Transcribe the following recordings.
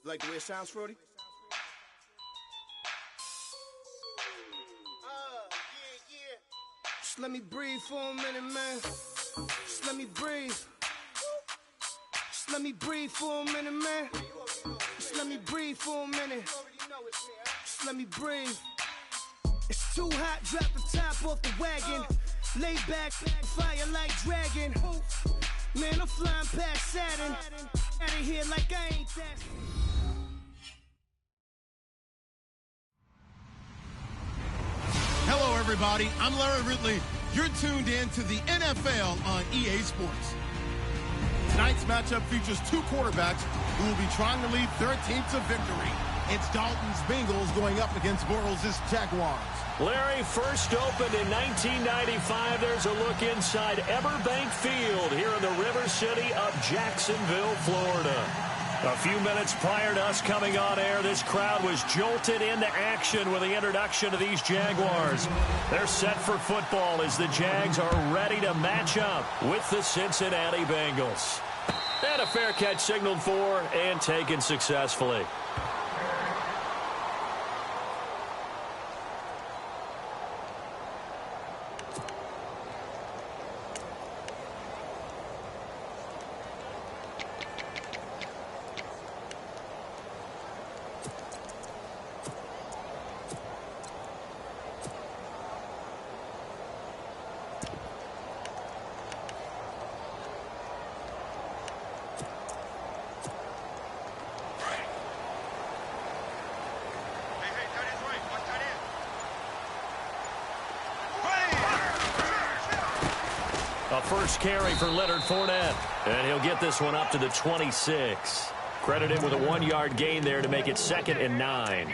Like the way it sounds, Frody? Just let me breathe for a minute, man. Just let me breathe. Just let me breathe for a minute, man. Just let me breathe for a minute. Just let me breathe. It's too hot, drop the top off the wagon. Lay back, fire like dragon. Man, I'm flying past Saturn. Out of here like I ain't that. Hello, everybody. I'm Larry Ridley. You're tuned in to the NFL on EA Sports. Tonight's matchup features two quarterbacks who will be trying to lead their team to victory. It's Dalton's Bengals going up against Bortles' Jaguars. Larry, first opened in 1995. There's a look inside Everbank Field here in the River City of Jacksonville, Florida. A few minutes prior to us coming on air, this crowd was jolted into action with the introduction of these Jaguars. They're set for football as the Jags are ready to match up with the Cincinnati Bengals. And a fair catch signaled for and taken successfully. A first carry for Leonard Fournette. And he'll get this one up to the 26. Credited with a 1-yard gain there to make it 2nd and 9.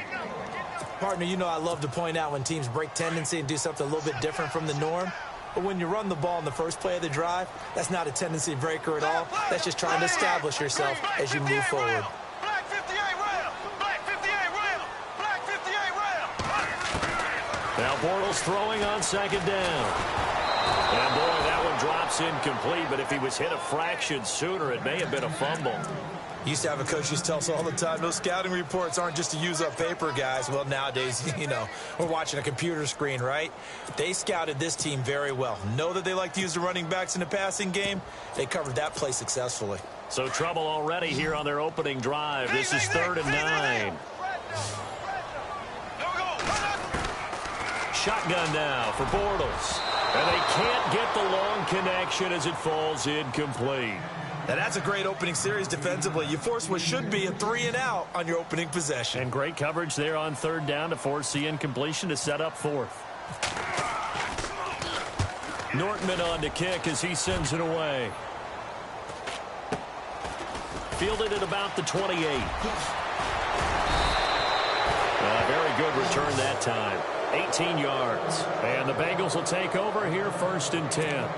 Partner, you know I love to point out when teams break tendency and do something a little bit different from the norm. But when you run the ball in the first play of the drive, that's not a tendency breaker at all. That's just trying to establish yourself as you move forward. Black 58 rail! Black 58 rail! Black 58 rail! Now Bortles throwing on 2nd down. And boy, that one drops incomplete, but if he was hit a fraction sooner, it may have been a fumble. Used to have a coach who used to tell us all the time, those scouting reports aren't just to use up paper, guys. Well, nowadays, you know, we're watching a computer screen, right? They scouted this team very well. Know that they like to use the running backs in the passing game. They covered that play successfully. So trouble already here on their opening drive. This is 3rd and 9. Shotgun now for Bortles. And they can't get the long connection as it falls incomplete. Now that's a great opening series defensively. You force what should be a 3-and-out on your opening possession. And great coverage there on 3rd down to force the incompletion to set up 4th. Nortman on to kick as he sends it away. Fielded at about the 28. Very good return that time. 18 yards. And the Bengals will take over here 1st and 10.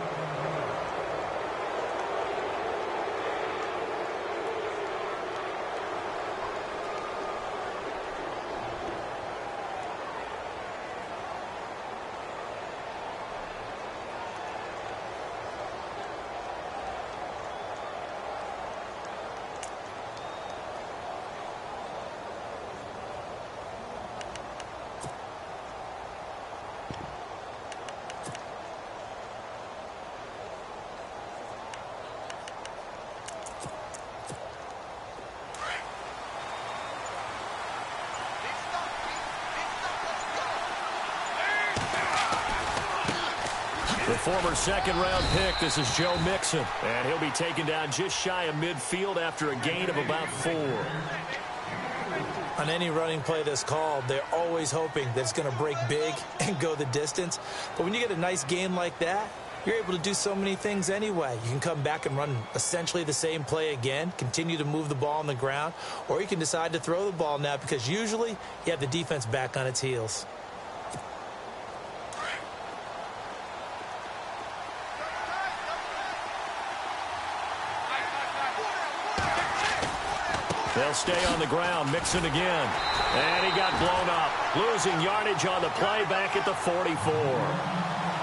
The former 2nd-round pick, this is Joe Mixon. And he'll be taken down just shy of midfield after a gain of about 4. On any running play that's called, they're always hoping that it's going to break big and go the distance. But when you get a nice gain like that, you're able to do so many things anyway. You can come back and run essentially the same play again, continue to move the ball on the ground, or you can decide to throw the ball now because usually you have the defense back on its heels. They'll stay on the ground. Mixon again. And he got blown up. Losing yardage on the play back at the 44.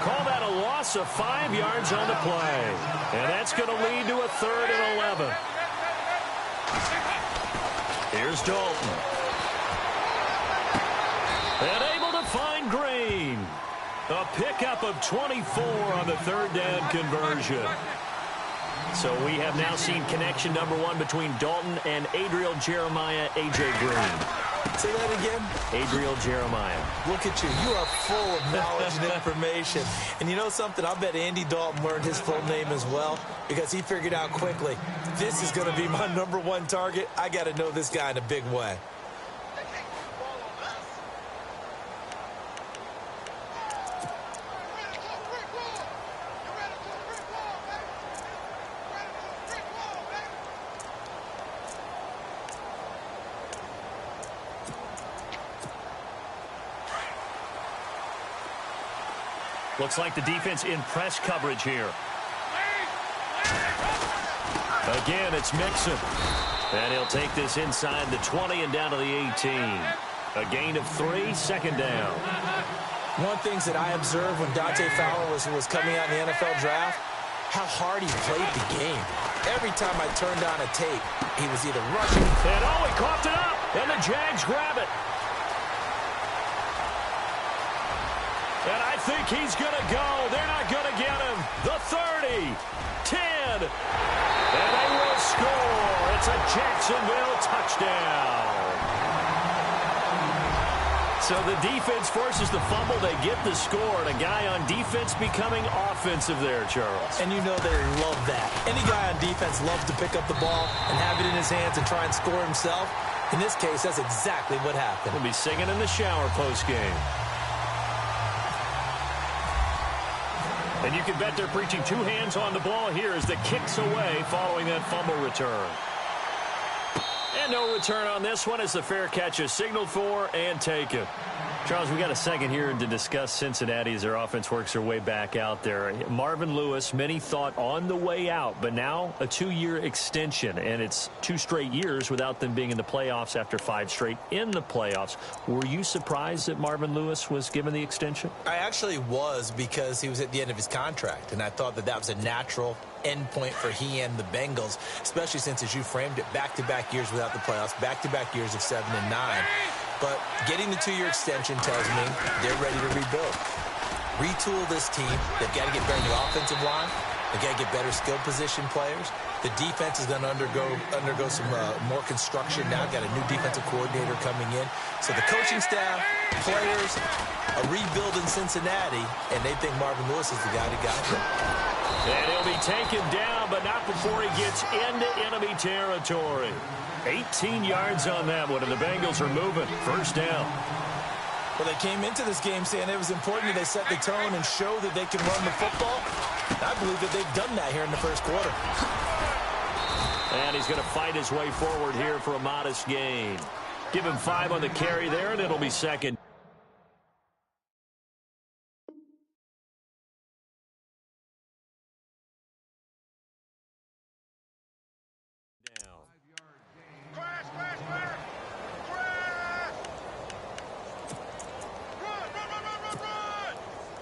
Call that a loss of 5 yards on the play. And that's going to lead to a 3rd and 11. Here's Dalton. And able to find Green. A pickup of 24 on the third down conversion. So we have now seen connection number 1 between Dalton and Adriel Jeremiah, A.J. Green. Say that again. Adriel Jeremiah. Look at you. You are full of knowledge and information. And you know something? I bet Andy Dalton learned his full name as well because he figured out quickly, this is going to be my #1 target. I got to know this guy in a big way. Looks like the defense in press coverage here. Again, it's Mixon. And he'll take this inside the 20 and down to the 18. A gain of 3, second down. One thing that I observed when Dante Fowler was coming out in the NFL draft, how hard he played the game. Every time I turned on a tape, he was either rushing. And oh, he coughed it up. And the Jags grab it. And I think he's going to go. They're not going to get him. The 30, 10, and they will score. It's a Jacksonville touchdown. So the defense forces the fumble. They get the score, and a guy on defense becoming offensive there, Charles. And you know they love that. Any guy on defense loves to pick up the ball and have it in his hands and try and score himself. In this case, that's exactly what happened. We'll be singing in the shower post-game. And you can bet they're preaching 2 hands on the ball here as the kick's away following that fumble return. And no return on this one as the fair catch is signaled for and taken. Charles, we got a second here to discuss Cincinnati as their offense works their way back out there. Marvin Lewis, many thought on the way out, but now a 2-year extension, and it's 2 straight years without them being in the playoffs after 5 straight in the playoffs. Were you surprised that Marvin Lewis was given the extension? I actually was, because he was at the end of his contract, and I thought that was a natural end point for he and the Bengals, especially since, as you framed it, back-to-back years without the playoffs, back-to-back years of 7 and 9. But getting the 2-year extension tells me they're ready to rebuild. Retool this team. They've got to get better in the offensive line. They've got to get better skill position players. The defense is going to undergo some more construction now. Got a new defensive coordinator coming in. So the coaching staff, players, a rebuild in Cincinnati, and they think Marvin Lewis is the guy to guide them. And he'll be taken down, but not before he gets into enemy territory. 18 yards on that one, and the Bengals are moving. First down. Well, they came into this game saying it was important that they set the tone and show that they can run the football. I believe that they've done that here in the first quarter. And he's going to fight his way forward here for a modest gain. Give him 5 on the carry there, and it'll be second.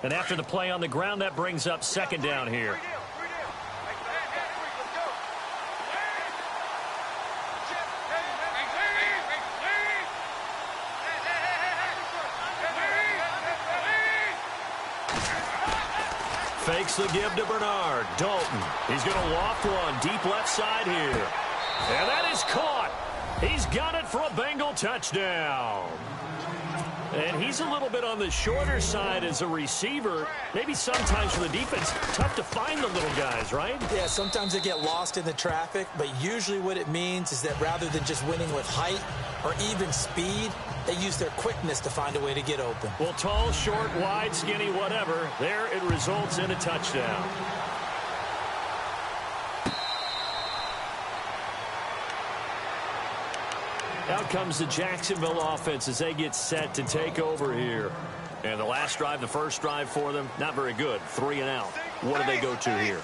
And after the play on the ground, that brings up second down here. Fakes the give to Bernard. Dalton. He's going to loft one deep left side here. And that is caught. He's got it for a Bengal touchdown. And he's a little bit on the shorter side as a receiver. Maybe sometimes for the defense, tough to find the little guys, right? Yeah, sometimes they get lost in the traffic, but usually what it means is that rather than just winning with height or even speed, they use their quickness to find a way to get open. Well, tall, short, wide, skinny, whatever, there it results in a touchdown. Out comes the Jacksonville offense as they get set to take over here. And the last drive, the first drive for them, not very good. 3 and out. What do they go to here?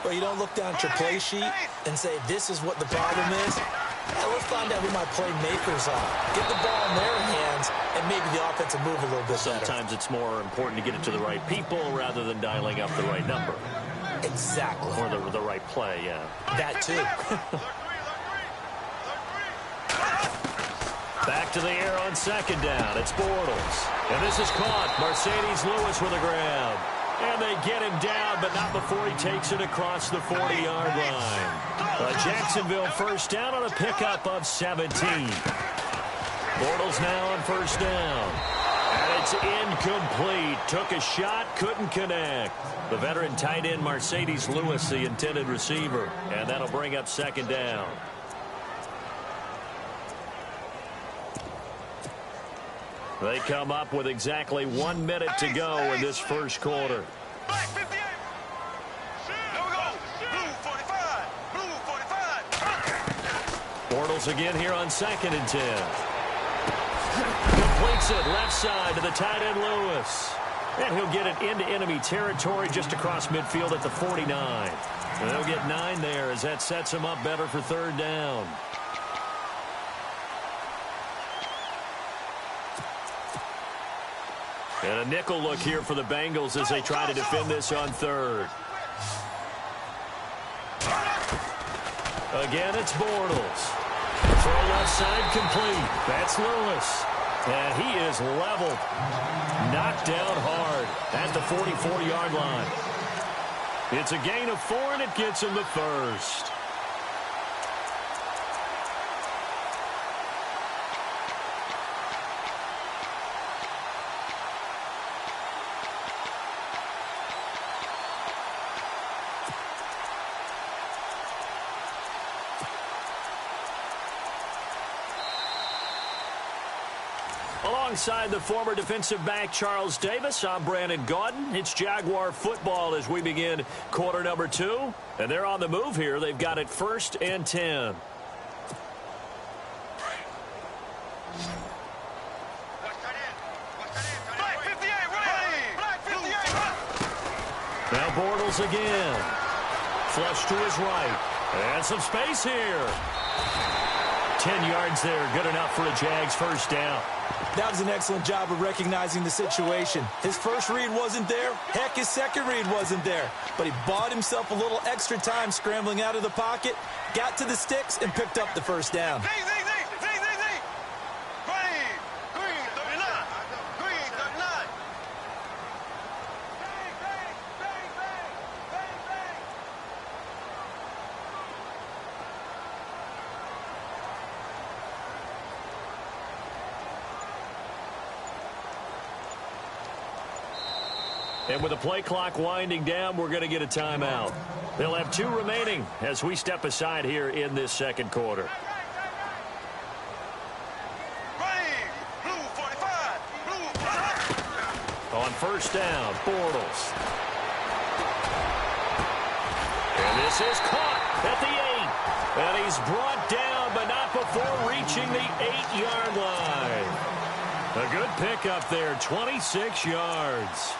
Well, you don't look down at your play sheet and say, this is what the problem is. Well, let's find out who my playmakers are. Get the ball in their hands, and maybe the offense will move a little bit better. Sometimes it's more important to get it to the right people rather than dialing up the right number. Exactly. Or the right play, yeah. That too. Back to the air on second down. It's Bortles. And this is caught. Mercedes Lewis with a grab. And they get him down, but not before he takes it across the 40-yard line. Jacksonville first down on a pickup of 17. Bortles now on first down. And it's incomplete. Took a shot, couldn't connect. The veteran tight end Mercedes Lewis, the intended receiver. And that'll bring up second down. They come up with exactly 1 minute to go in this first quarter. Black 58. There we go. Blue 45. Blue 45. Bortles again here on 2nd and 10. Completes it left side to the tight end Lewis. And he'll get it into enemy territory just across midfield at the 49. And they'll get 9 there as that sets him up better for third down. And a nickel look here for the Bengals as they try to defend this on third. Again, it's Bortles. Throw left side complete. That's Lewis. And he is leveled. Knocked down hard at the 44-yard line. It's a gain of 4, and it gets him the first. Alongside the former defensive back Charles Davis, I'm Brandon Gaudin. It's Jaguar football as we begin quarter number 2. And they're on the move here. They've got it 1st and 10. Black 58, ready. Black 58. Now Bortles again. Flush to his right. And some space here. 10 yards there. Good enough for a Jags first down. That was an excellent job of recognizing the situation. His first read wasn't there. Heck, his second read wasn't there. But he bought himself a little extra time scrambling out of the pocket, got to the sticks, and picked up the first down. Green 39. Green 39. And with the play clock winding down, we're going to get a timeout. They'll have 2 remaining as we step aside here in this second quarter. Green. Blue 45. Blue 45. On first down, Bortles. And this is caught at the 8. And he's brought down, but not before reaching the 8-yard line. A good pickup there, 26 yards.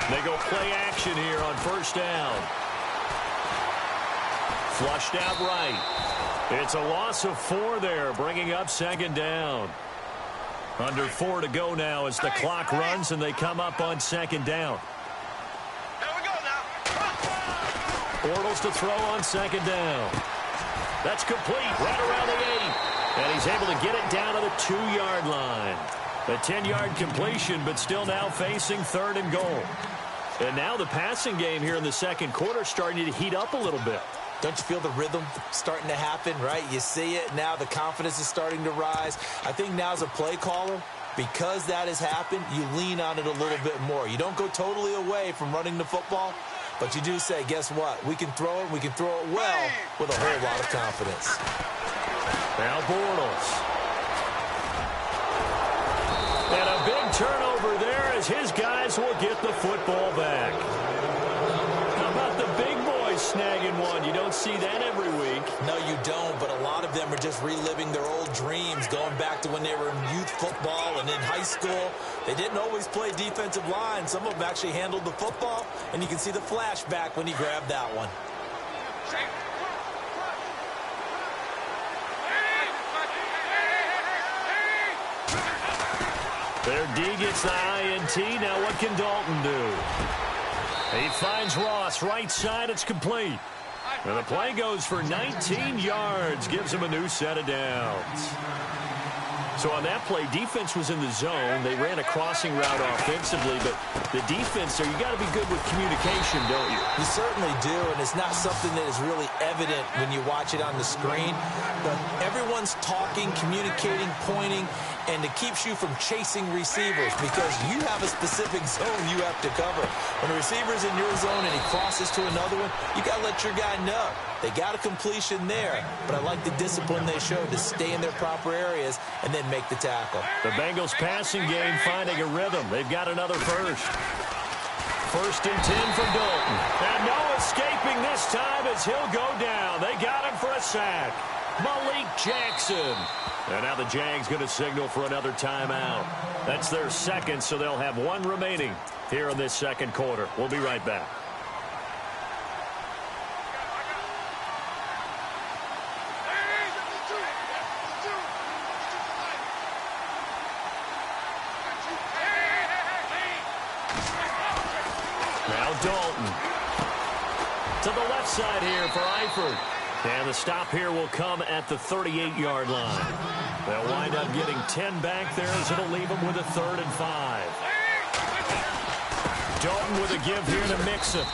They go play action here on first down. Flushed out right. It's a loss of 4 there, bringing up second down. Under 4 to go now as the clock runs, and they come up on second down. There we go now. Bortles to throw on second down. That's complete right around the 8. And he's able to get it down to the 2-yard line. A 10-yard completion, but still now facing third and goal. And now the passing game here in the second quarter starting to heat up a little bit. Don't you feel the rhythm starting to happen, right? You see it now. The confidence is starting to rise. I think now as a play caller, because that has happened, you lean on it a little bit more. You don't go totally away from running the football, but you do say, guess what? We can throw it. We can throw it well with a whole lot of confidence. Now Bortles. And a big turnover there as his guys will get the football back. How about the big boys snagging one? You don't see that every week. No, you don't, but a lot of them are just reliving their old dreams, going back to when they were in youth football and in high school. They didn't always play defensive line. Some of them actually handled the football, and you can see the flashback when he grabbed that one. Their D gets the INT. Now what can Dalton do? He finds Ross right side. It's complete. And the play goes for 19 yards. Gives him a new set of downs. So on that play, defense was in the zone. They ran a crossing route offensively, but the defense there, you got to be good with communication, don't you? You certainly do, and it's not something that is really evident when you watch it on the screen. But everyone's talking, communicating, pointing, and it keeps you from chasing receivers because you have a specific zone you have to cover. When a receiver's in your zone and he crosses to another one, you got to let your guy know. They got a completion there, but I like the discipline they showed to stay in their proper areas and then make the tackle. The Bengals passing game finding a rhythm. They've got another first. 1st and 10 from Dalton. And no escaping this time as he'll go down. They got him for a sack. Malik Jackson. And now the Jags going to signal for another timeout. That's their second, so they'll have one remaining here in this second quarter. We'll be right back. Now Dalton. To the left side here for Eifert. And the stop here will come at the 38-yard line. They'll wind up getting 10 back there as it'll leave them with a 3rd and 5. Dalton with a give here to Mixon.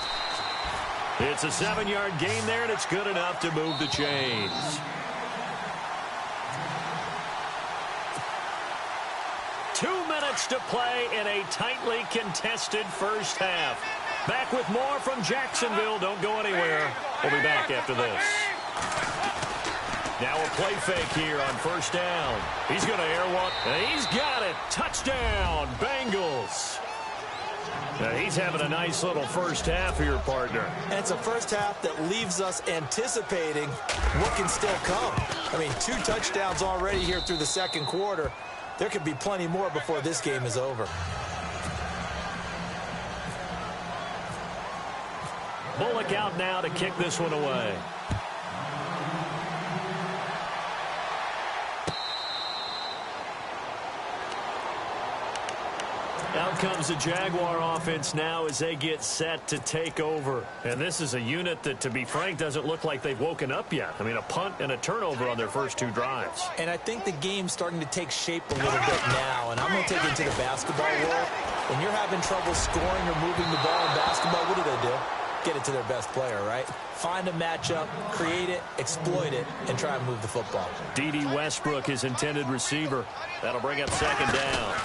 It's a 7-yard gain there, and it's good enough to move the chains. To play in a tightly contested first half. Back with more from Jacksonville. Don't go anywhere. We'll be back after this. Now a play fake here on 1st down. He's going to air one. And he's got it. Touchdown, Bengals. Now he's having a nice little first half here, partner. And it's a first half that leaves us anticipating what can still come. I mean, 2 touchdowns already here through the second quarter. There could be plenty more before this game is over. Bullock out now to kick this one away. Out comes the Jaguar offense now as they get set to take over. And this is a unit that, to be frank, doesn't look like they've woken up yet. I mean, a punt and a turnover on their first 2 drives. And I think the game's starting to take shape a little bit now. And I'm going to take it to the basketball world. When you're having trouble scoring or moving the ball in basketball, what do? Get it to their best player, right? Find a matchup, create it, exploit it, and try and move the football. D.D. Westbrook, his intended receiver. That'll bring up 2nd down.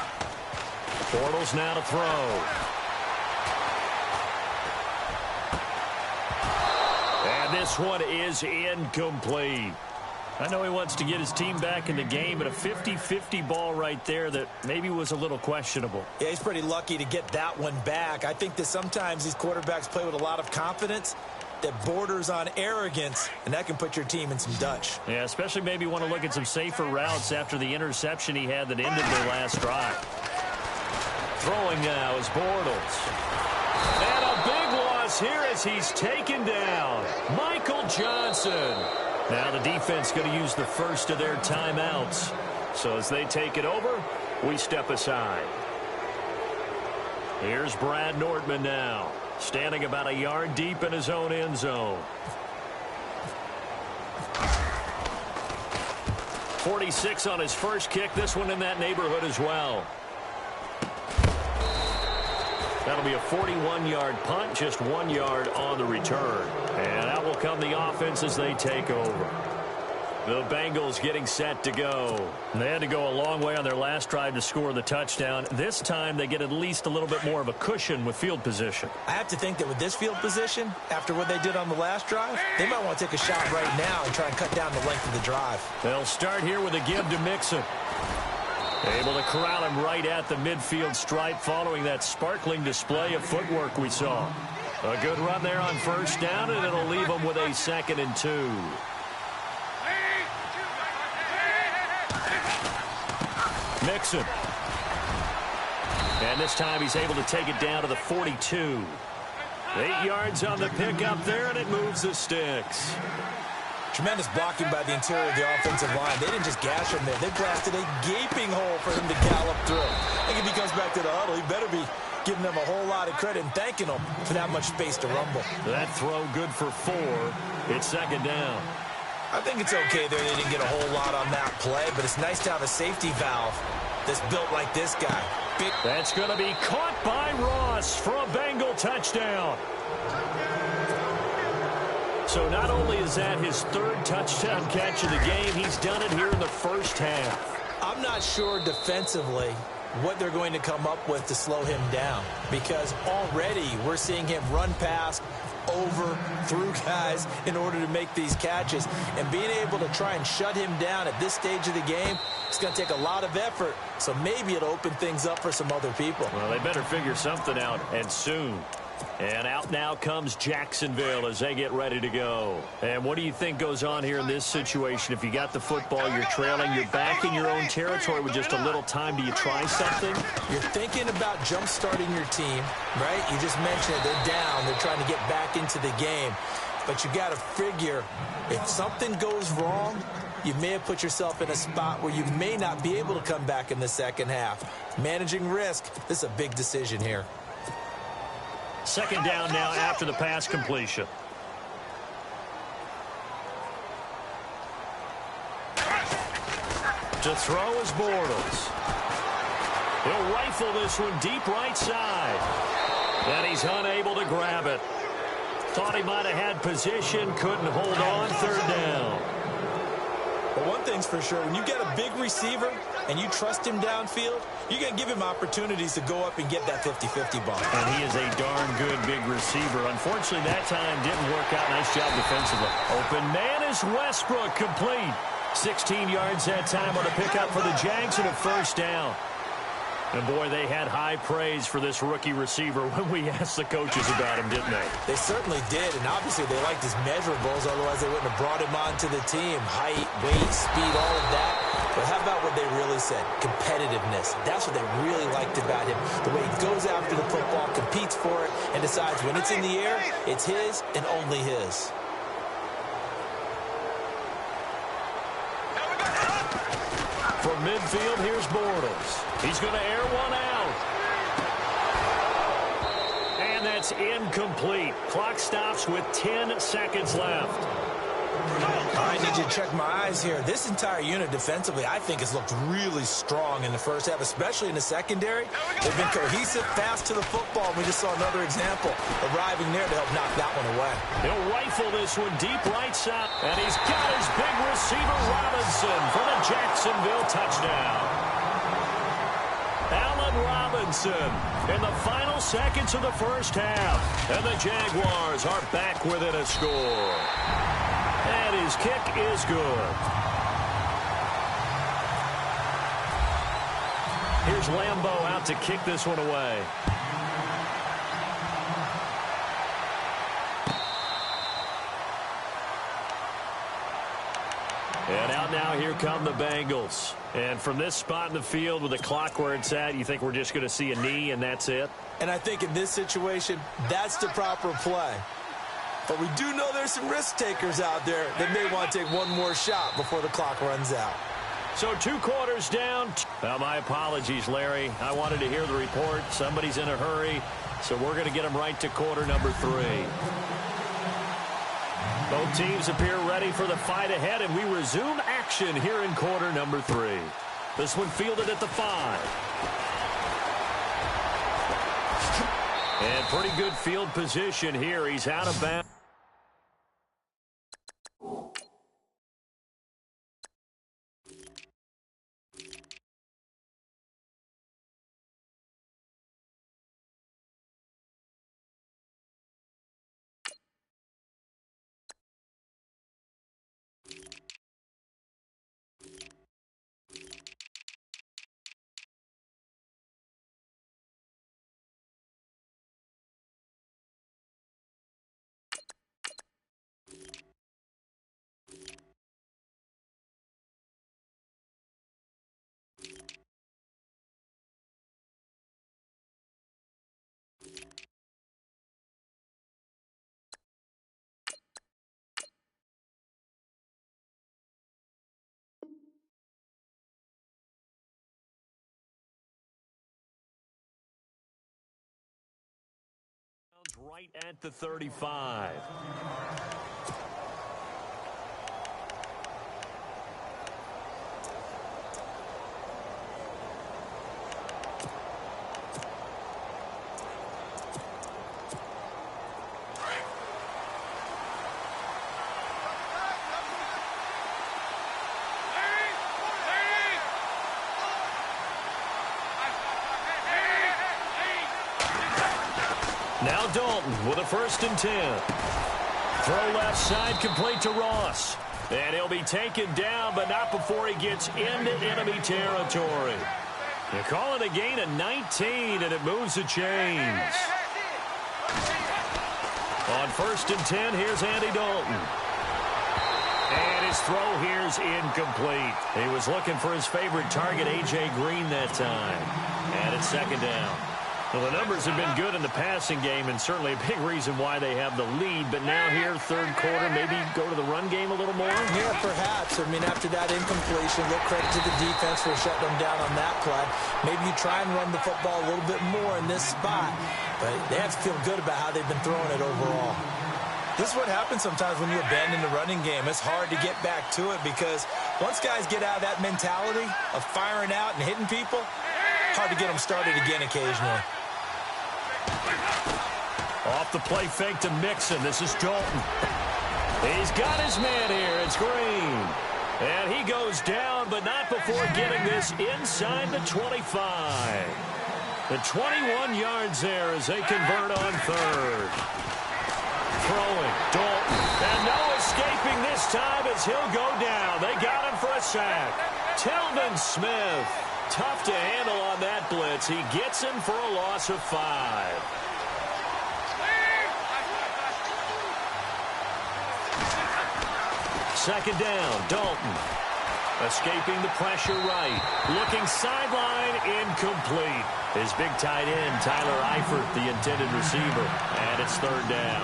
Bortles now to throw. And this one is incomplete. I know he wants to get his team back in the game, but a 50-50 ball right there that maybe was a little questionable. Yeah, he's pretty lucky to get that one back. I think that sometimes these quarterbacks play with a lot of confidence that borders on arrogance, and that can put your team in some Dutch. Yeah, especially maybe want to look at some safer routes after the interception he had that ended their last drive. Throwing now is Bortles. And a big loss here as he's taken down. Michael Johnson. Now the defense going to use the first of their timeouts. So as they take it over, we step aside. Here's Brad Nordman now, standing about a yard deep in his own end zone. 46 on his first kick. This one in that neighborhood as well. That'll be a 41-yard punt, just 1 yard on the return. And out will come the offense as they take over. The Bengals getting set to go. They had to go a long way on their last drive to score the touchdown. This time they get at least a little bit more of a cushion with field position. I have to think that with this field position, after what they did on the last drive, they might want to take a shot right now and try and cut down the length of the drive. They'll start here with a give to Mixon. Able to corral him right at the midfield stripe following that sparkling display of footwork we saw. A good run there on 1st down, and it'll leave him with a 2nd and 2. Mixon. And this time he's able to take it down to the 42. 8 yards on the pickup there, and it moves the sticks. Tremendous blocking by the interior of the offensive line. They didn't just gash him there. They blasted a gaping hole for him to gallop through. I think if he comes back to the huddle, he better be giving them a whole lot of credit and thanking them for that much space to rumble. That throw good for 4. It's second down. I think it's okay there. They didn't get a whole lot on that play, but it's nice to have a safety valve that's built like this guy. That's going to be caught by Ross for a Bengal touchdown. So not only is that his 3rd touchdown catch of the game, he's done it here in the first half. I'm not sure defensively what they're going to come up with to slow him down, because already we're seeing him run past, over, through guys in order to make these catches. And being able to try and shut him down at this stage of the game, it's going to take a lot of effort. So maybe it'll open things up for some other people. Well, they better figure something out, and soon. And out now comes Jacksonville as they get ready to go. And what do you think goes on here in this situation? If you got the football, you're trailing, you're back in your own territory with just a little time. Do you try something? You're thinking about jump-starting your team, right? You just mentioned it. They're down. They're trying to get back into the game. But you got to figure, if something goes wrong, you may have put yourself in a spot where you may not be able to come back in the second half. Managing risk, this is a big decision here. Second down now after the pass completion. To throw is Bortles. He'll rifle this one deep right side. And he's unable to grab it. Thought he might have had position, couldn't hold on. 3rd down. But one thing's for sure, when you get a big receiver and you trust him downfield, you're going to give him opportunities to go up and get that 50-50 ball. And he is a darn good big receiver. Unfortunately, that time didn't work out. Nice job defensively. Open man is Westbrook, complete. 16 yards that time on a pickup for the Jags and a 1st down. And, boy, they had high praise for this rookie receiver when we asked the coaches about him, didn't they? They certainly did, and obviously they liked his measurables, otherwise they wouldn't have brought him onto the team. Height, weight, speed, all of that. But how about what they really said? Competitiveness. That's what they really liked about him. The way he goes after the football, competes for it, and decides when it's in the air, it's his and only his. From midfield, here's Bortles. He's going to air one out. And that's incomplete. Clock stops with 10 seconds left. I need you to check my eyes here. This entire unit defensively, I think, has looked really strong in the first half, especially in the secondary. They've been cohesive, fast to the football. We just saw another example arriving there to help knock that one away. He'll rifle this one deep right side. And he's got his big receiver, Robinson, for the Jacksonville touchdown. Allen Robinson in the final seconds of the first half. And the Jaguars are back within a score. And his kick is good. Here's Lambeau out to kick this one away. And out now, here come the Bengals. And from this spot in the field with the clock where it's at, you think we're just going to see a knee and that's it? And I think in this situation, that's the proper play. But we do know there's some risk takers out there that may want to take one more shot before the clock runs out. So 2 quarters down. Well, my apologies, Larry. I wanted to hear the report. Somebody's in a hurry, so we're going to get them right to quarter number 3. Both teams appear ready for the fight ahead, and we resume action here in quarter number 3. This one fielded at the 5. And pretty good field position here. He's out of bounds. right at the 35. Now Dalton with a 1st and 10. Throw left side, complete to Ross. And he'll be taken down, but not before he gets into enemy territory. They call it a gain of 19, and it moves the chains. On 1st and 10, here's Andy Dalton. And his throw here's incomplete. He was looking for his favorite target, A.J. Green, that time. And it's 2nd down. Well, the numbers have been good in the passing game, and certainly a big reason why they have the lead. But now here, 3rd quarter, maybe go to the run game a little more? Yeah, perhaps. I mean, after that incompletion, little credit to the defense for shutting them down on that play. Maybe you try and run the football a little bit more in this spot. But they have to feel good about how they've been throwing it overall. This is what happens sometimes when you abandon the running game. It's hard to get back to it because once guys get out of that mentality of firing out and hitting people, hard to get them started again occasionally. Off the play fake to Mixon. This is Dalton. He's got his man here. It's Green. And he goes down, but not before getting this inside the 25. The 21 yards there as they convert on 3rd. Throwing, Dalton. And no escaping this time as he'll go down. They got him for a sack. Telvin Smith. Tough to handle on that blitz. He gets him for a loss of 5. Second down, Dalton. Escaping the pressure right. Looking sideline, incomplete. His big tight end, Tyler Eifert, the intended receiver. And it's 3rd down.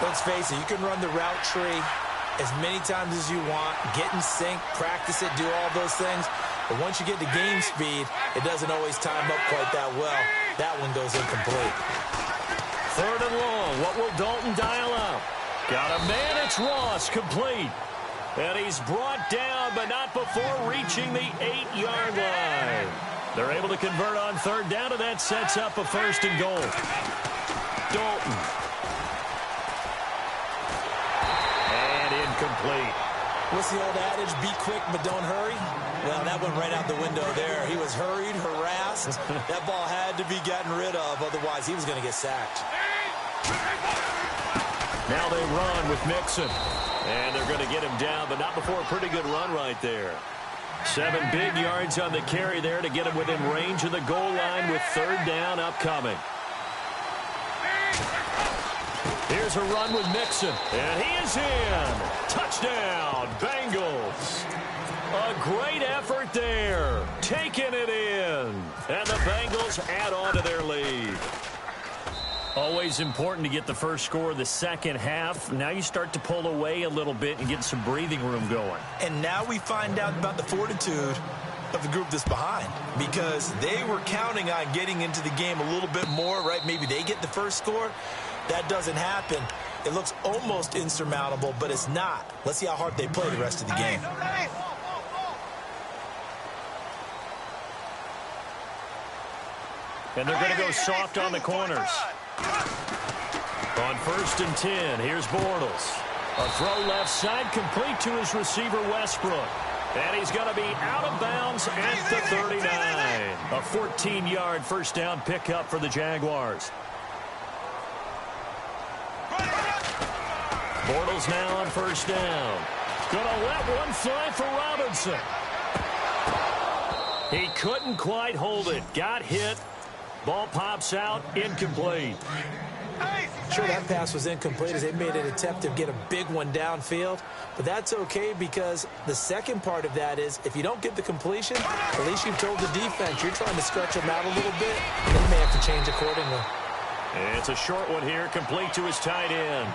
Let's face it, you can run the route tree as many times as you want, get in sync, practice it, do all those things. But once you get to game speed, it doesn't always time up quite that well. That one goes incomplete. 3rd and long. What will Dalton dial up? Got a man. It's Ross, complete. And he's brought down, but not before reaching the 8-yard line. They're able to convert on 3rd down, and that sets up a 1st and goal. Dalton. And incomplete. What's the old adage? Be quick, but don't hurry. Well, that went right out the window there. He was hurried, harassed. That ball had to be gotten rid of, otherwise he was going to get sacked. Now they run with Mixon. And they're going to get him down, but not before a pretty good run right there. 7 big yards on the carry there to get him within range of the goal line with 3rd down upcoming. Here's a run with Mixon, and he is in. Touchdown, Bengals. A great effort there, taking it in. And the Bengals add on to their lead. Always important to get the first score of the second half. Now you start to pull away a little bit and get some breathing room going. And now we find out about the fortitude of the group that's behind, because they were counting on getting into the game a little bit more, right? Maybe they get the first score. That doesn't happen. It looks almost insurmountable, but it's not. Let's see how hard they play the rest of the game. And they're going to go soft on the corners. On 1st and 10, here's Bortles. A throw left side, complete to his receiver, Westbrook. And he's going to be out of bounds at the 39. A 14-yard first down pickup for the Jaguars. Bortles now on 1st down. Going to let one fly for Robinson. He couldn't quite hold it. Got hit. Ball pops out, incomplete. Sure, that pass was incomplete as they made an attempt to get a big one downfield. But that's okay, because the second part of that is if you don't get the completion, at least you've told the defense you're trying to stretch them out a little bit, and they may have to change accordingly. It's a short one here, complete to his tight end.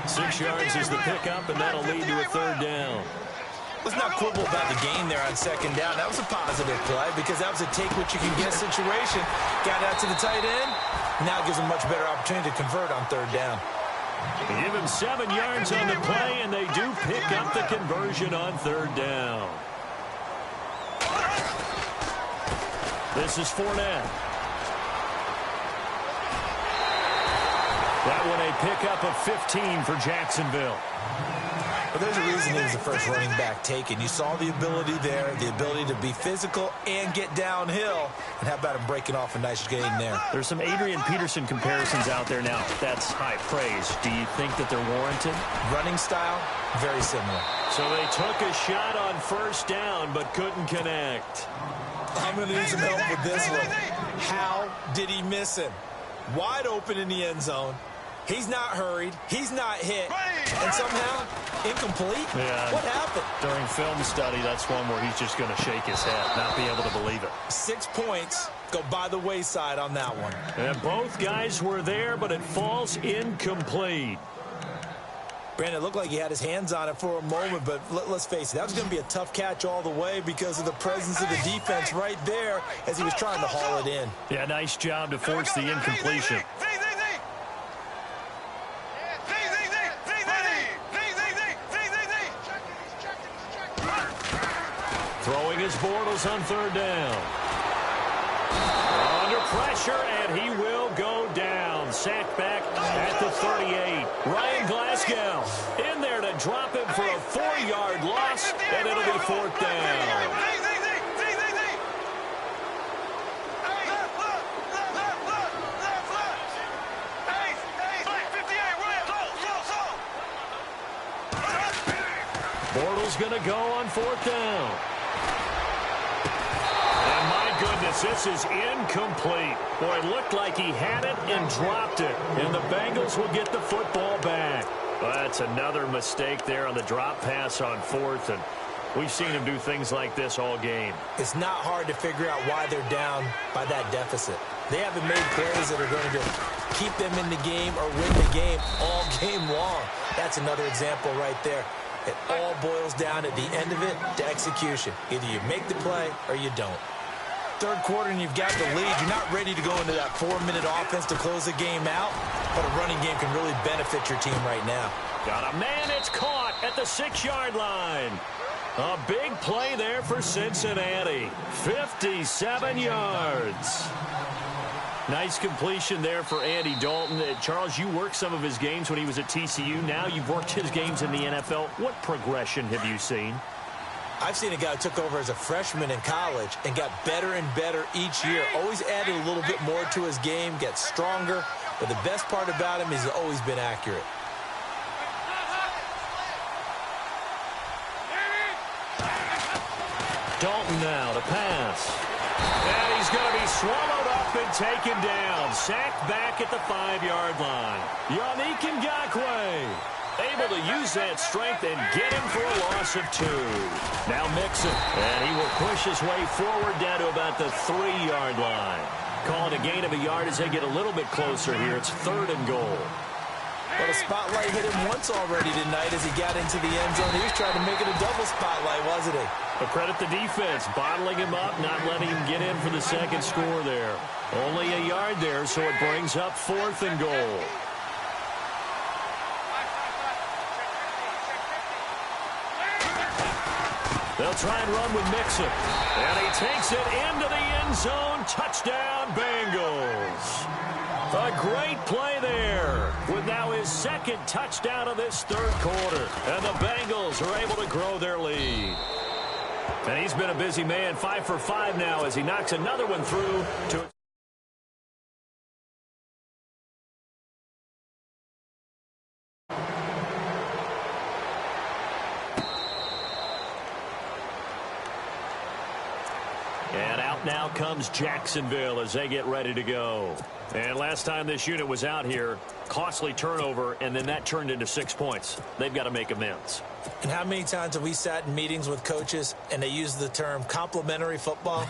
6 yards is the pickup, and that'll lead to a 3rd down. Let's not quibble about the gain there on 2nd down. That was a positive play because that was a take-what-you-can-get situation. Got out to the tight end, Now it gives them a much better opportunity to convert on third down. They give him 7 yards on the play, and they do pick up the conversion on third down. This is Fournette. That one a pickup of 15 for Jacksonville. But there's a reason he was the first running back taken. You saw the ability there, the ability to be physical and get downhill. And how about him breaking off a nice gain there? There's some Adrian Peterson comparisons out there now. That's high praise. Do you think that they're warranted? Running style, very similar. So they took a shot on first down but couldn't connect. I'm going to need some help with this one. How did he miss him? Wide open in the end zone. He's not hurried. He's not hit. And somehow, incomplete? Yeah. What happened? During film study, that's one where he's just going to shake his head, not be able to believe it. 6 points go by the wayside on that one. And both guys were there, but it falls incomplete. Brandon, it looked like he had his hands on it for a moment, but let's face it, that was going to be a tough catch all the way because of the presence of the defense right there as he was trying to haul it in. Yeah, nice job to force the incompletion. Throwing his Bortles on third down. Under pressure, and he will go down. Sacked back at the 38. Ryan Glasgow in there to drop him for a 4-yard loss, and it'll be fourth down. Bortles going to go on fourth down. And my goodness, this is incomplete. Boy, it looked like he had it and dropped it. And the Bengals will get the football back. Well, that's another mistake there on the drop pass on fourth. And we've seen him do things like this all game. It's not hard to figure out why they're down by that deficit. They haven't made plays that are going to keep them in the game or win the game all game long. That's another example right there. It all boils down at the end of it to execution. Either you make the play or you don't. Third quarter and you've got the lead. You're not ready to go into that 4-minute offense to close the game out, but a running game can really benefit your team right now. Got a man, it's caught at the 6-yard line. A big play there for Cincinnati. 57 yards. Nice completion there for Andy Dalton. Charles, you worked some of his games when he was at TCU. Now you've worked his games in the NFL. What progression have you seen? I've seen a guy who took over as a freshman in college and got better and better each year. Always added a little bit more to his game, gets stronger. But the best part about him is he's always been accurate. Dalton now to pass. And he's going to be swallowed up and taken down. Sacked back at the 5-yard line. Yannick Ngakoue able to use that strength and get him for a loss of 2. Now Mixon. And he will push his way forward down to about the 3-yard line. Calling a gain of a yard as they get a little bit closer here. It's 3rd and goal. Well, the spotlight hit him once already tonight as he got into the end zone. He was trying to make it a double spotlight, wasn't he? But credit the defense, bottling him up, not letting him get in for the second score there. Only a yard there, so it brings up 4th and goal. They'll try and run with Mixon. And he takes it into the end zone. Touchdown, Bengals. A great play there with now his 2nd touchdown of this 3rd quarter. And the Bengals are able to grow their lead. And he's been a busy man, 5 for 5 now as he knocks another one through to... And out now comes Jacksonville as they get ready to go. And last time this unit was out here, costly turnover, and then that turned into 6 points. They've got to make amends. And how many times have we sat in meetings with coaches and they use the term complementary football?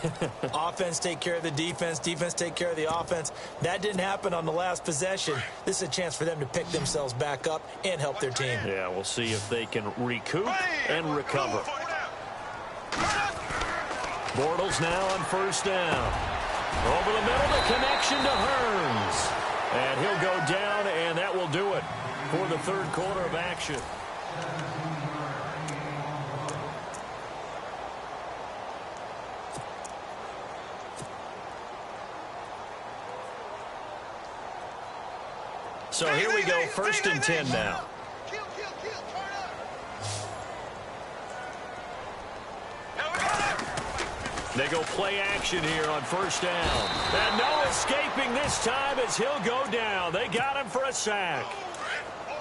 Offense take care of the defense, defense take care of the offense. That didn't happen on the last possession. This is a chance for them to pick themselves back up and help their team. Yeah, we'll see if they can recoup and recover. Bortles now on first down. Over the middle, the connection to Hearns. And he'll go down, and that will do it for the third quarter of action. So here we go, 1st and 10 now. They go play action here on 1st down. And no escaping this time as he'll go down. They got him for a sack.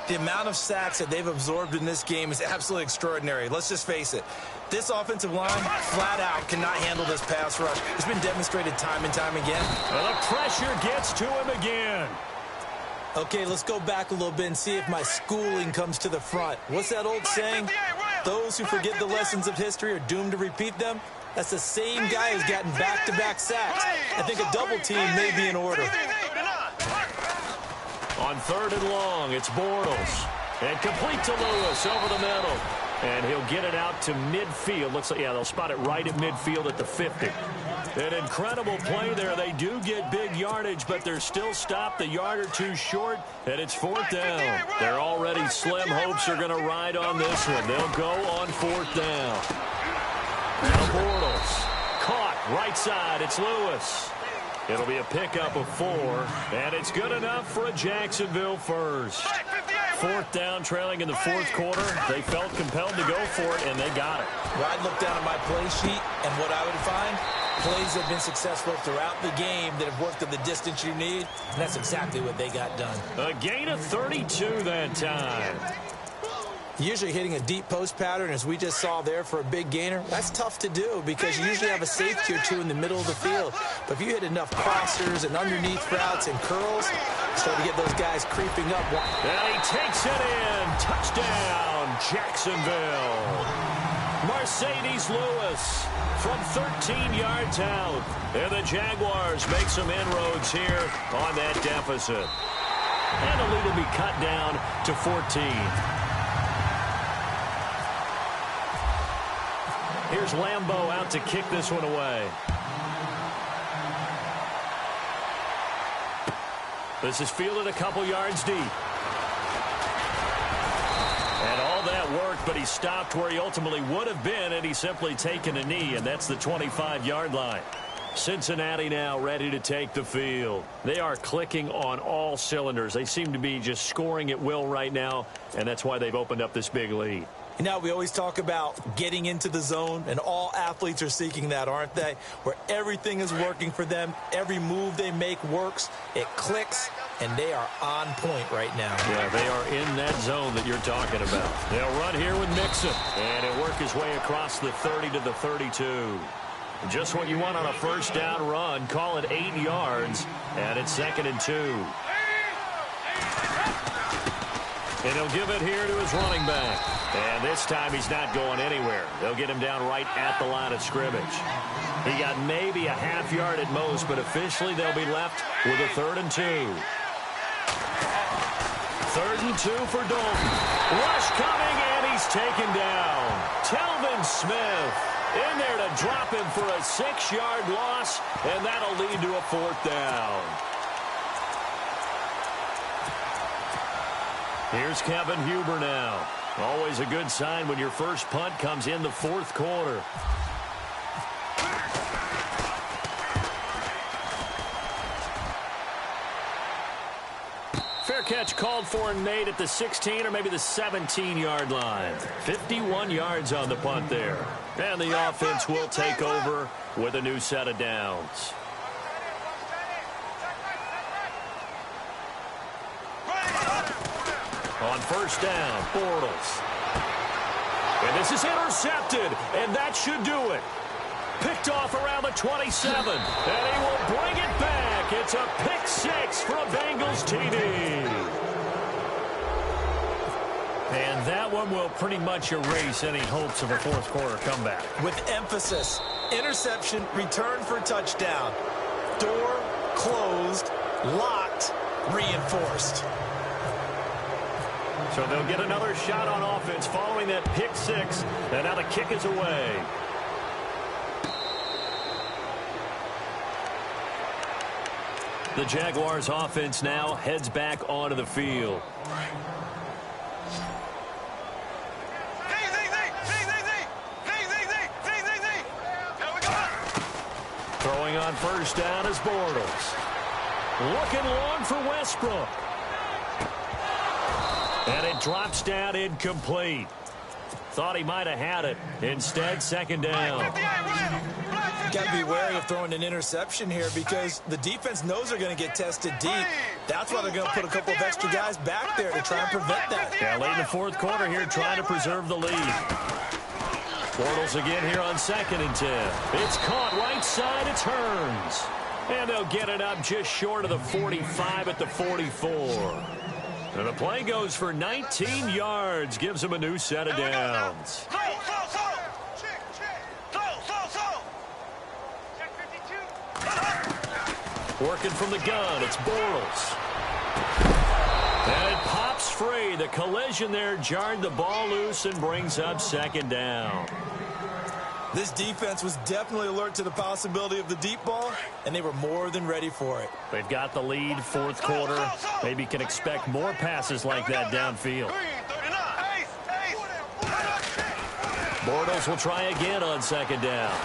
The amount of sacks that they've absorbed in this game is absolutely extraordinary. Let's just face it. This offensive line, flat out, cannot handle this pass rush. It's been demonstrated time and time again. Well, the pressure gets to him again. Okay, let's go back a little bit and see if my schooling comes to the front. What's that old saying? Those who forget the lessons of history are doomed to repeat them. That's the same guy who's gotten back-to-back sacks. I think a double team may be in order. On 3rd and long, it's Bortles. And complete to Lewis over the middle. And he'll get it out to midfield. Looks like, yeah, they'll spot it right at midfield at the 50. An incredible play there. They do get big yardage, but they're still stopped a yard or two short, and it's 4th down. Their already slim hopes are going to ride on this one. They'll go on 4th down. Now Bortles. Caught right side. It's Lewis. It'll be a pickup of 4, and it's good enough for a Jacksonville first. 4th down, trailing in the 4th quarter. They felt compelled to go for it, and they got it. Well, I'd look down at my play sheet, and what I would find, plays have been successful throughout the game that have worked at the distance you need, and that's exactly what they got done. A gain of 32 that time. Usually hitting a deep post pattern, as we just saw there for a big gainer, that's tough to do because you usually have a safety or two in the middle of the field. But if you hit enough crossers and underneath routes and curls, start to get those guys creeping up. And he takes it in. Touchdown, Jacksonville. Mercedes Lewis from 13 yards out. And the Jaguars make some inroads here on that deficit. And the lead will be cut down to 14. Here's Leemo out to kick this one away. This is fielded a couple yards deep. And all that worked, but he stopped where he ultimately would have been, and he's simply taken a knee, and that's the 25-yard line. Cincinnati now ready to take the field. They are clicking on all cylinders. They seem to be just scoring at will right now, and that's why they've opened up this big lead. You know, we always talk about getting into the zone, and all athletes are seeking that, aren't they? Where everything is working for them, every move they make works, it clicks, and they are on point right now. Yeah, they are in that zone that you're talking about. They'll run here with Mixon, and he'll work his way across the 30 to the 32. Just what you want on a 1st down run. Call it 8 yards, and it's 2nd and 2. And he'll give it here to his running back. And this time he's not going anywhere. They'll get him down right at the line of scrimmage. He got maybe a half yard at most, but officially they'll be left with a 3rd and 2. 3rd and 2 for Dalton. Rush coming, and he's taken down. Telvin Smith in there to drop him for a 6-yard loss, and that'll lead to a 4th down. Here's Kevin Huber now. Always a good sign when your first punt comes in the 4th quarter. Fair catch called for Nate at the 16 or maybe the 17-yard line. 51 yards on the punt there. And the offense will take over with a new set of downs. On 1st down, Bortles. And this is intercepted, and that should do it. Picked off around the 27, and he will bring it back. It's a pick 6 for a Bengals TD. And that one will pretty much erase any hopes of a 4th quarter comeback. With emphasis, interception, return for touchdown. Door closed, locked, reinforced. So they'll get another shot on offense following that pick 6. And now the kick is away. The Jaguars offense now heads back onto the field. Throwing on first down is Bortles. Looking long for Westbrook. And it drops down incomplete. Thought he might have had it. Instead, second down. Got to be wary of throwing an interception here because the defense knows they're going to get tested deep. That's why they're going to put a couple of extra guys back there to try and prevent that. Yeah, late in the fourth quarter here, trying to preserve the lead. Bortles again here on 2nd and 10. It's caught right side. It turns. And they'll get it up just short of the 45 at the 44. And the play goes for 19 yards. Gives them a new set of downs. Working from the gun, it's Bortles. And it pops free. The collision there jarred the ball loose and brings up second down. This defense was definitely alert to the possibility of the deep ball, and they were more than ready for it. They've got the lead, fourth quarter. Maybe can expect more passes like that downfield. Bortles will try again on second down.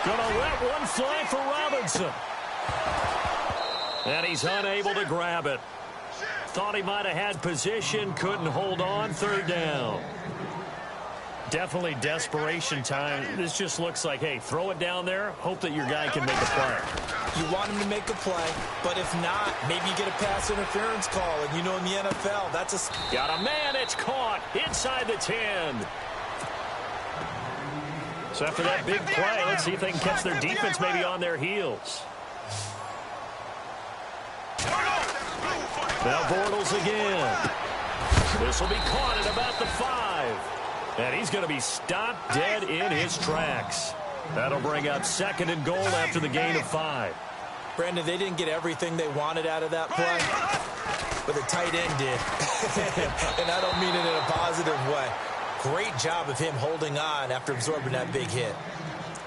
Gonna let one fly for Robinson. And he's unable to grab it. Thought he might have had position, couldn't hold on, third down. Definitely desperation time. This just looks like, hey, throw it down there, hope that your guy can make a play. You want him to make a play, but if not, maybe you get a pass interference call, and you know in the NFL, that's a... Got a man, it's caught inside the 10. So after that big play, let's see if they can catch their defense maybe on their heels. Now Bortles again. This will be caught at about the 5. And he's going to be stopped dead in his tracks. That'll bring up 2nd and goal after the gain of 5. Brandon, they didn't get everything they wanted out of that play, but the tight end did. And I don't mean it in a positive way. Great job of him holding on after absorbing that big hit.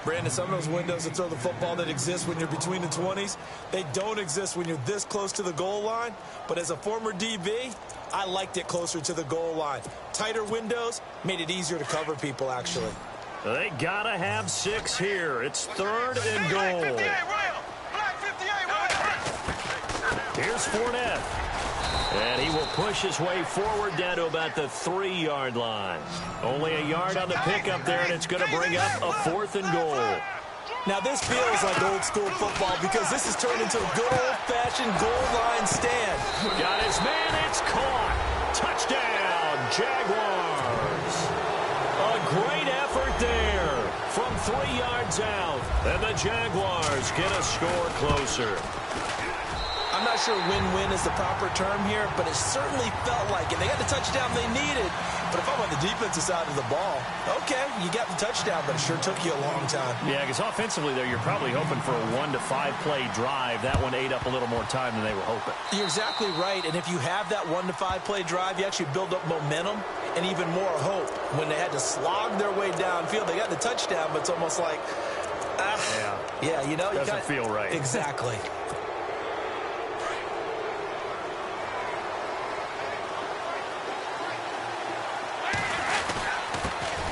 Brandon, some of those windows to throw the football that exist when you're between the 20s, they don't exist when you're this close to the goal line. But as a former DB, I liked it closer to the goal line. Tighter windows made it easier to cover people, actually. They gotta have 6 here. It's 3rd and goal. Here's Fournette. And he will push his way forward down to about the 3-yard line. Only a yard on the pickup there, and it's going to bring up a 4th and goal. Now, this feels like old school football because this has turned into a good old-fashioned goal line stand. Got his man, it's caught. Touchdown, Jaguars. A great effort there from 3 yards out. And the Jaguars get a score closer. I'm not sure win-win is the proper term here, but it certainly felt like it. They got the touchdown they needed. But if I'm on the defensive side of the ball, okay, you got the touchdown, but it sure took you a long time. Yeah, because offensively there, you're probably hoping for a 1 to 5 play drive. That one ate up a little more time than they were hoping. You're exactly right, and if you have that 1 to 5 play drive, you actually build up momentum and even more hope. When they had to slog their way downfield, they got the touchdown, but it's almost like, yeah, you know. Doesn't feel right. Exactly.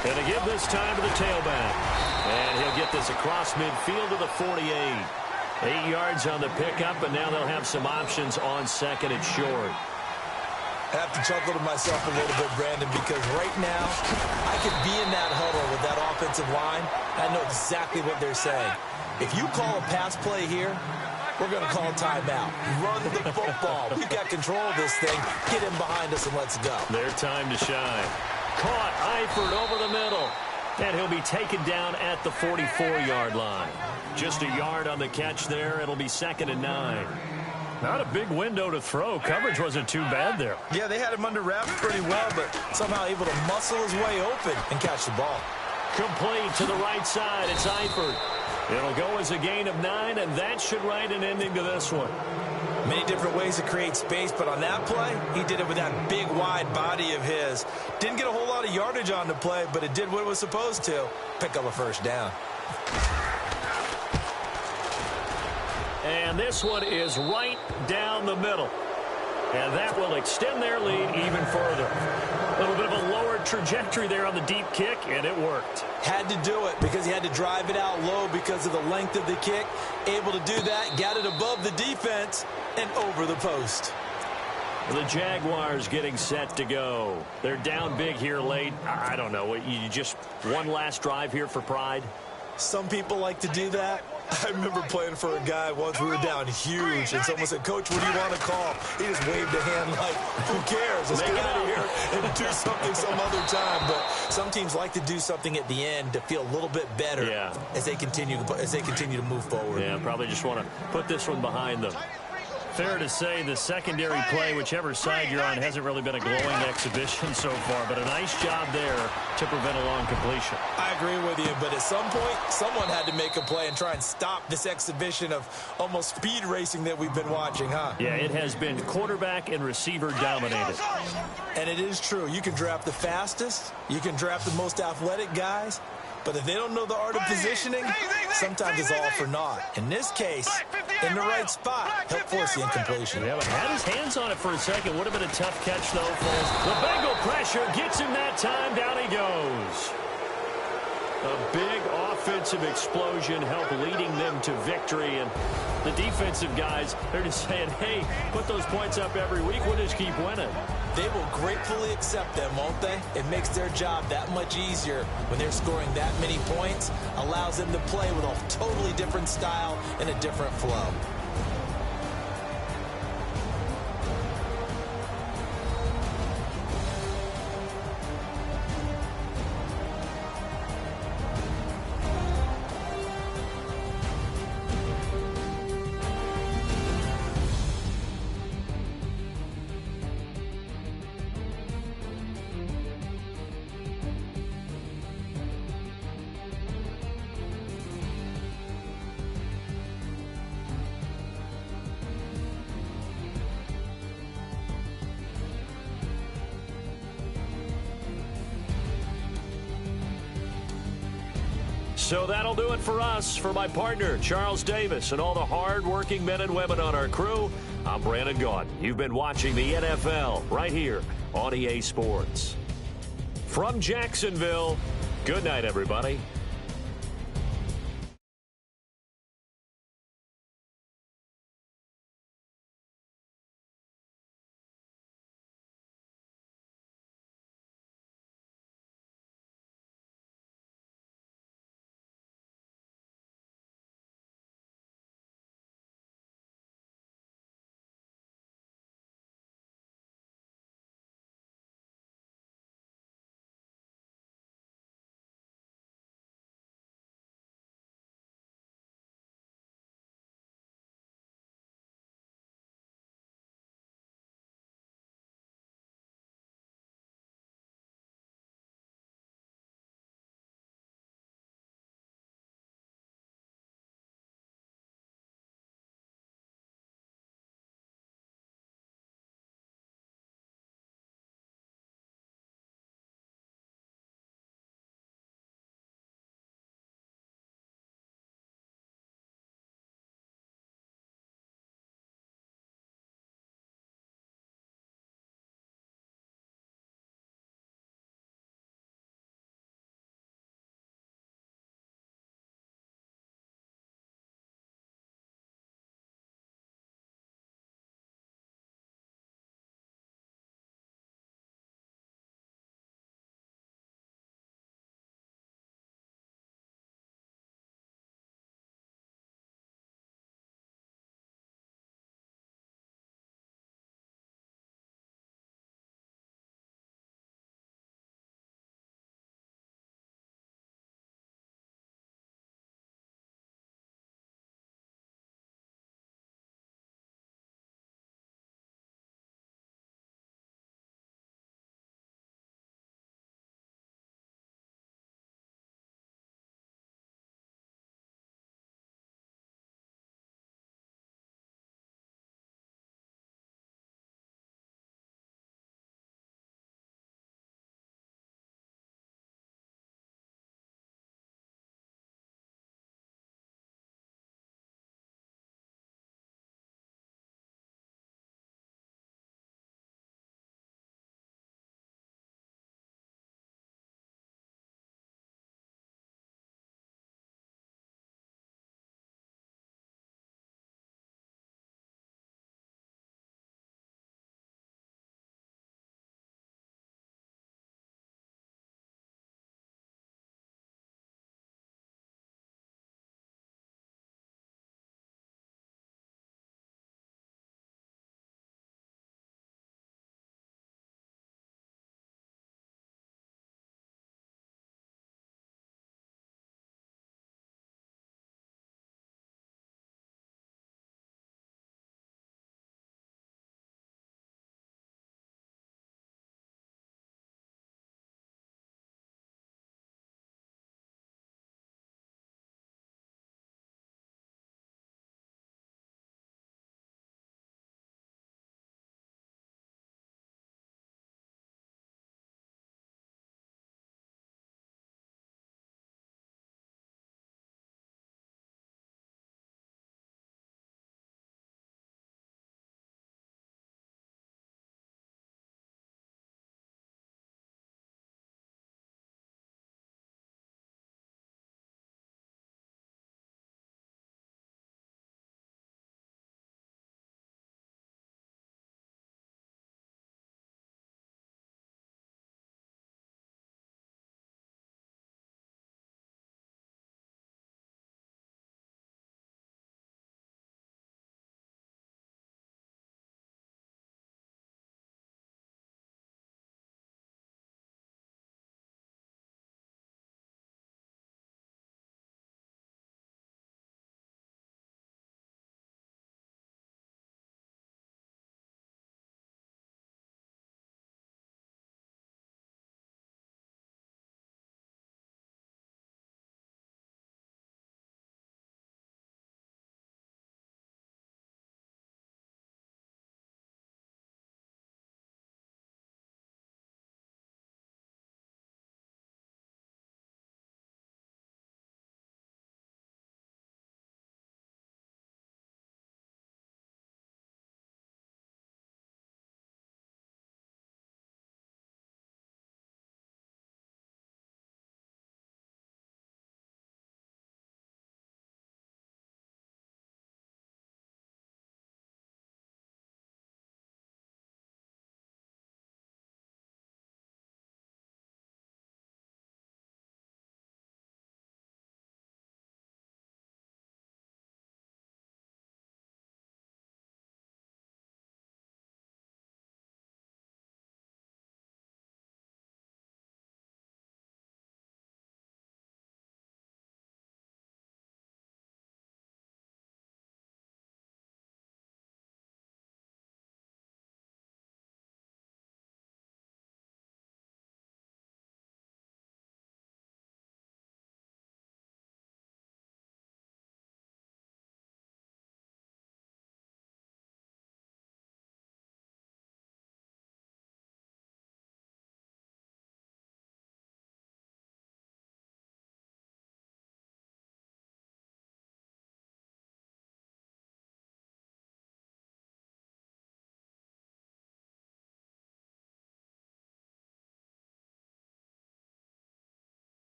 Going to give this time to the tailback. And he'll get this across midfield to the 48. 8 yards on the pickup, and now they'll have some options on 2nd and short. I have to chuckle to myself a little bit, Brandon, because right now I could be in that huddle with that offensive line. I know exactly what they're saying. If you call a pass play here, we're going to call timeout. Run the football. We've got control of this thing. Get in behind us and let's go. Their time to shine. Caught Eifert over the middle. And he'll be taken down at the 44-yard line. Just a yard on the catch there. It'll be 2nd and 9. Not a big window to throw. Coverage wasn't too bad there. Yeah, they had him under wraps pretty well, but somehow able to muscle his way open and catch the ball. Complete to the right side. It's Eifert. It'll go as a gain of 9, and that should write an ending to this one. Many different ways to create space, but on that play, he did it with that big, wide body of his. Didn't get a whole lot of yardage on the play, but it did what it was supposed to. Pick up a first down. And this one is right down the middle. And that will extend their lead even further. A little bit of a lower trajectory there on the deep kick, and it worked. Had to do it because he had to drive it out low because of the length of the kick. Able to do that, got it above the defense and over the post. The Jaguars getting set to go. They're down big here late. I don't know. You just one last drive here for pride? Some people like to do that. I remember playing for a guy once. We were down huge, and someone said, "Coach, what do you want to call?" He just waved a hand like, "Who cares? Let's get out of here and do something some other time." But some teams like to do something at the end to feel a little bit better as they continue to move forward. Yeah, probably just want to put this one behind them. Fair to say the secondary play, whichever side you're on, hasn't really been a glowing exhibition so far, but a nice job there to prevent a long completion. I agree with you, but at some point, someone had to make a play and try and stop this exhibition of almost speed racing that we've been watching, huh? Yeah, it has been quarterback and receiver dominated. And it is true. You can draft the fastest, you can draft the most athletic guys, but if they don't know the art of positioning, sometimes it's all for naught. In this case, in the right spot, he'll force the incompletion. Yeah, but had his hands on it for a second. Would have been a tough catch, though, Foles. The Bengal pressure gets him that time. Down he goes. A big offensive explosion helped leading them to victory. And the defensive guys, they're just saying, hey, put those points up every week. We'll just keep winning. They will gratefully accept them, won't they? It makes their job that much easier when they're scoring that many points. Allows them to play with a totally different style and a different flow. So that'll do it for us. For my partner, Charles Davis, and all the hard-working men and women on our crew, I'm Brandon Gaudin. You've been watching the NFL right here on EA Sports. From Jacksonville, good night, everybody.